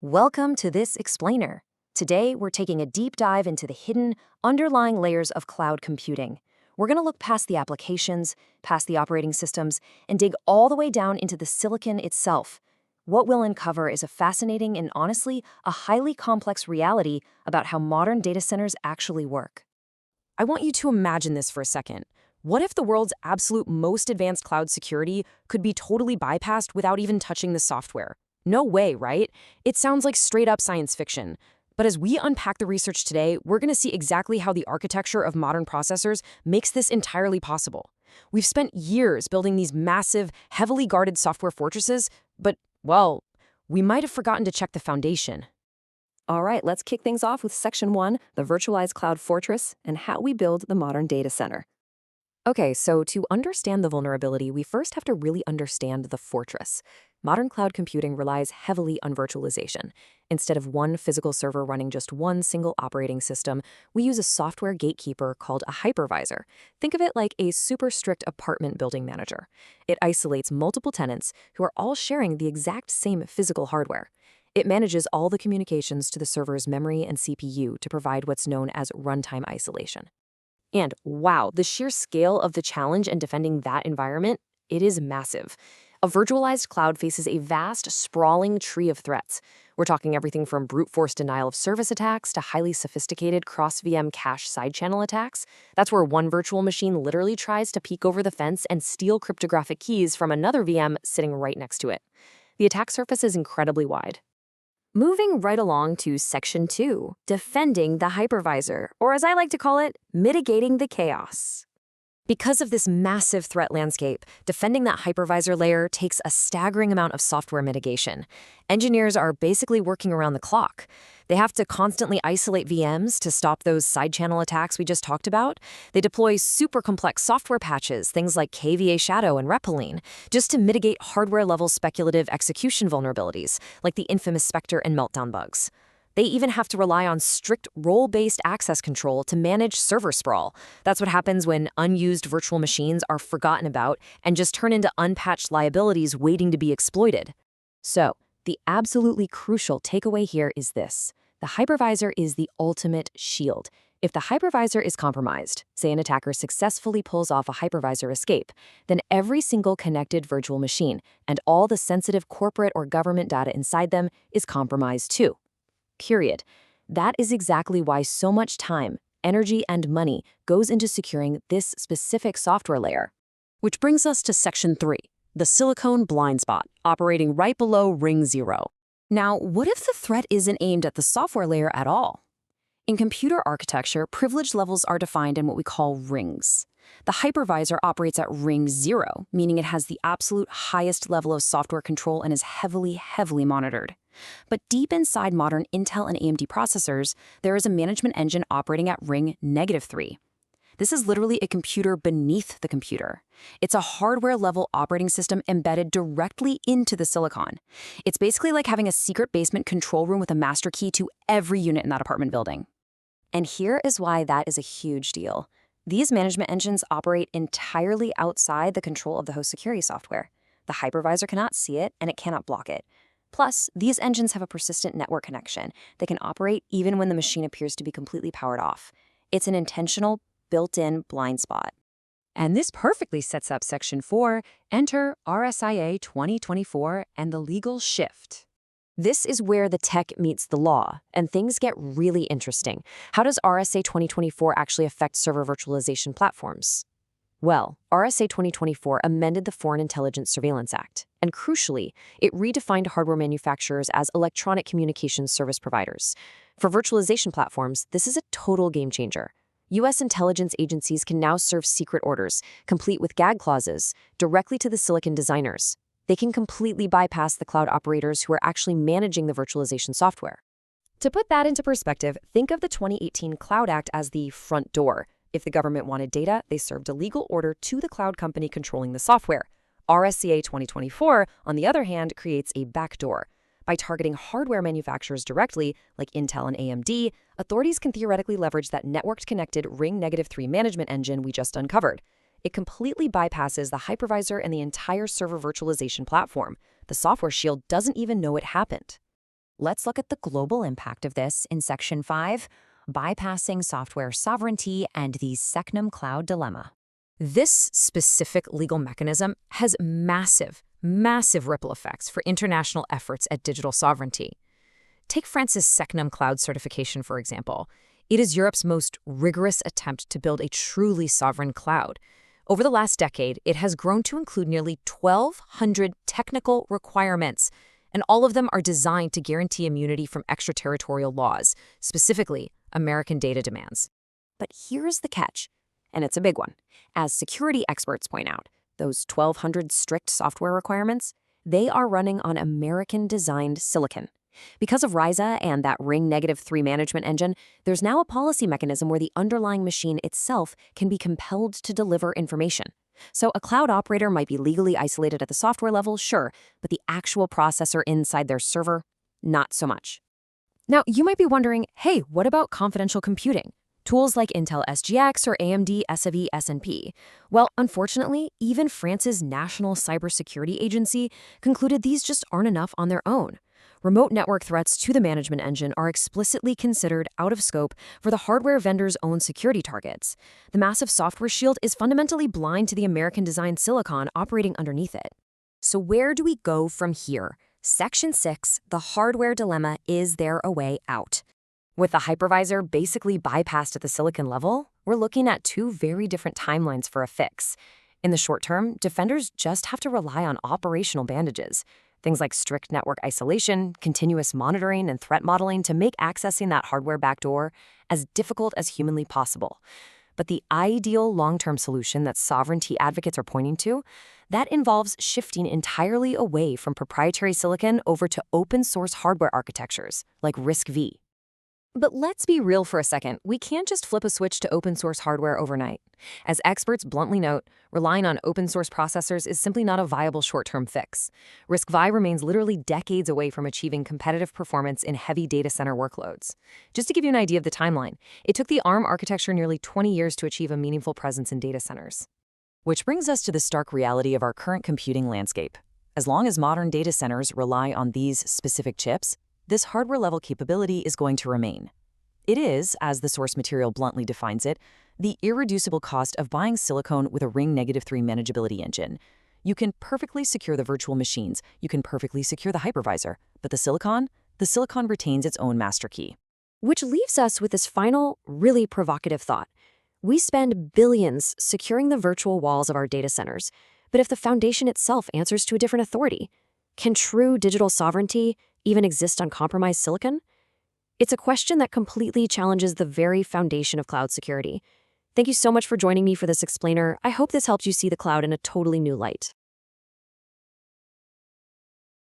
Welcome to this explainer. Today, we're taking a deep dive into the hidden, underlying layers of cloud computing. We're going to look past the applications, past the operating systems, and dig all the way down into the silicon itself. What we'll uncover is a fascinating and honestly, a highly complex reality about how modern data centers actually work. I want you to imagine this for a second. What if the world's absolute most advanced cloud security could be totally bypassed without even touching the software? No way, right? It sounds like straight-up science fiction. But as we unpack the research today, we're going to see exactly how the architecture of modern processors makes this entirely possible. We've spent years building these massive, heavily guarded software fortresses, but, well, we might have forgotten to check the foundation. All right, let's kick things off with Section 1, the Virtualized Cloud Fortress, and how we build the modern data center. Okay, so to understand the vulnerability, we first have to really understand the fortress. Modern cloud computing relies heavily on virtualization. Instead of one physical server running just one single operating system, we use a software gatekeeper called a hypervisor. Think of it like a super strict apartment building manager. It isolates multiple tenants who are all sharing the exact same physical hardware. It manages all the communications to the server's memory and CPU to provide what's known as runtime isolation. And wow, the sheer scale of the challenge in defending that environment, it is massive. A virtualized cloud faces a vast, sprawling tree of threats. We're talking everything from brute force denial of service attacks to highly sophisticated cross-VM cache side-channel attacks. That's where one virtual machine literally tries to peek over the fence and steal cryptographic keys from another VM sitting right next to it. The attack surface is incredibly wide. Moving right along to Section 2, defending the hypervisor, or as I like to call it, mitigating the chaos. Because of this massive threat landscape, defending that hypervisor layer takes a staggering amount of software mitigation. Engineers are basically working around the clock. They have to constantly isolate VMs to stop those side-channel attacks we just talked about. They deploy super complex software patches, things like KVA Shadow and Repliline, just to mitigate hardware-level speculative execution vulnerabilities, like the infamous Spectre and Meltdown bugs. They even have to rely on strict role-based access control to manage server sprawl. That's what happens when unused virtual machines are forgotten about and just turn into unpatched liabilities waiting to be exploited. So, the absolutely crucial takeaway here is this. The hypervisor is the ultimate shield. If the hypervisor is compromised, say an attacker successfully pulls off a hypervisor escape, then every single connected virtual machine and all the sensitive corporate or government data inside them is compromised too. Period. That is exactly why so much time, energy, and money goes into securing this specific software layer. Which brings us to Section 3, the silicon blind spot, operating right below Ring 0. Now, what if the threat isn't aimed at the software layer at all? In computer architecture, privilege levels are defined in what we call rings. The hypervisor operates at Ring 0, meaning it has the absolute highest level of software control and is heavily monitored. But deep inside modern Intel and AMD processors, there is a management engine operating at Ring -3. This is literally a computer beneath the computer. It's a hardware-level operating system embedded directly into the silicon. It's basically like having a secret basement control room with a master key to every unit in that apartment building. And here is why that is a huge deal. These management engines operate entirely outside the control of the host security software. The hypervisor cannot see it, and it cannot block it. Plus, these engines have a persistent network connection that can operate even when the machine appears to be completely powered off. It's an intentional, built-in blind spot. And this perfectly sets up Section 4, enter RSIA 2024 and the legal shift. This is where the tech meets the law, and things get really interesting. How does RSA 2024 actually affect server virtualization platforms? Well, RSA 2024 amended the Foreign Intelligence Surveillance Act, and crucially, it redefined hardware manufacturers as electronic communications service providers. For virtualization platforms, this is a total game changer. U.S. intelligence agencies can now serve secret orders, complete with gag clauses, directly to the silicon designers. They can completely bypass the cloud operators who are actually managing the virtualization software. To put that into perspective, think of the 2018 Cloud Act as the front door. If the government wanted data, they served a legal order to the cloud company controlling the software. RSCA 2024, on the other hand, creates a backdoor. By targeting hardware manufacturers directly, like Intel and AMD, authorities can theoretically leverage that networked-connected Ring -3 management engine we just uncovered. It completely bypasses the hypervisor and the entire server virtualization platform. The software shield doesn't even know it happened. Let's look at the global impact of this in Section 5, Bypassing Software Sovereignty and the Secnum Cloud Dilemma. This specific legal mechanism has massive, massive ripple effects for international efforts at digital sovereignty. Take France's Secnum Cloud certification, for example. It is Europe's most rigorous attempt to build a truly sovereign cloud. Over the last decade, it has grown to include nearly 1,200 technical requirements, and all of them are designed to guarantee immunity from extraterritorial laws, specifically American data demands. But here's the catch, and it's a big one. As security experts point out, those 1,200 strict software requirements, they are running on American-designed silicon. Because of RISA and that Ring -3 management engine, there's now a policy mechanism where the underlying machine itself can be compelled to deliver information. So a cloud operator might be legally isolated at the software level, sure, but the actual processor inside their server, not so much. Now, you might be wondering, hey, what about confidential computing? Tools like Intel SGX or AMD SAV SNP. Well, unfortunately, even France's National Cybersecurity Agency concluded these just aren't enough on their own. Remote network threats to the management engine are explicitly considered out of scope for the hardware vendor's own security targets. The massive software shield is fundamentally blind to the American-designed silicon operating underneath it. So where do we go from here? Section 6, the hardware dilemma, is there a way out? With the hypervisor basically bypassed at the silicon level, we're looking at two very different timelines for a fix. In the short term, defenders just have to rely on operational bandages. Things like strict network isolation, continuous monitoring, and threat modeling to make accessing that hardware backdoor as difficult as humanly possible. But the ideal long-term solution that sovereignty advocates are pointing to, that involves shifting entirely away from proprietary silicon over to open-source hardware architectures like RISC-V. But let's be real for a second. We can't just flip a switch to open-source hardware overnight. As experts bluntly note, relying on open-source processors is simply not a viable short-term fix. RISC-V remains literally decades away from achieving competitive performance in heavy data center workloads. Just to give you an idea of the timeline, it took the ARM architecture nearly 20 years to achieve a meaningful presence in data centers. Which brings us to the stark reality of our current computing landscape. As long as modern data centers rely on these specific chips, this hardware-level capability is going to remain. It is, as the source material bluntly defines it, the irreducible cost of buying silicon with a Ring -3 manageability engine. You can perfectly secure the virtual machines, you can perfectly secure the hypervisor, but the silicon retains its own master key. Which leaves us with this final, really provocative thought. We spend billions securing the virtual walls of our data centers, but if the foundation itself answers to a different authority, can true digital sovereignty even exist on compromised silicon? It's a question that completely challenges the very foundation of cloud security. Thank you so much for joining me for this explainer. I hope this helped you see the cloud in a totally new light.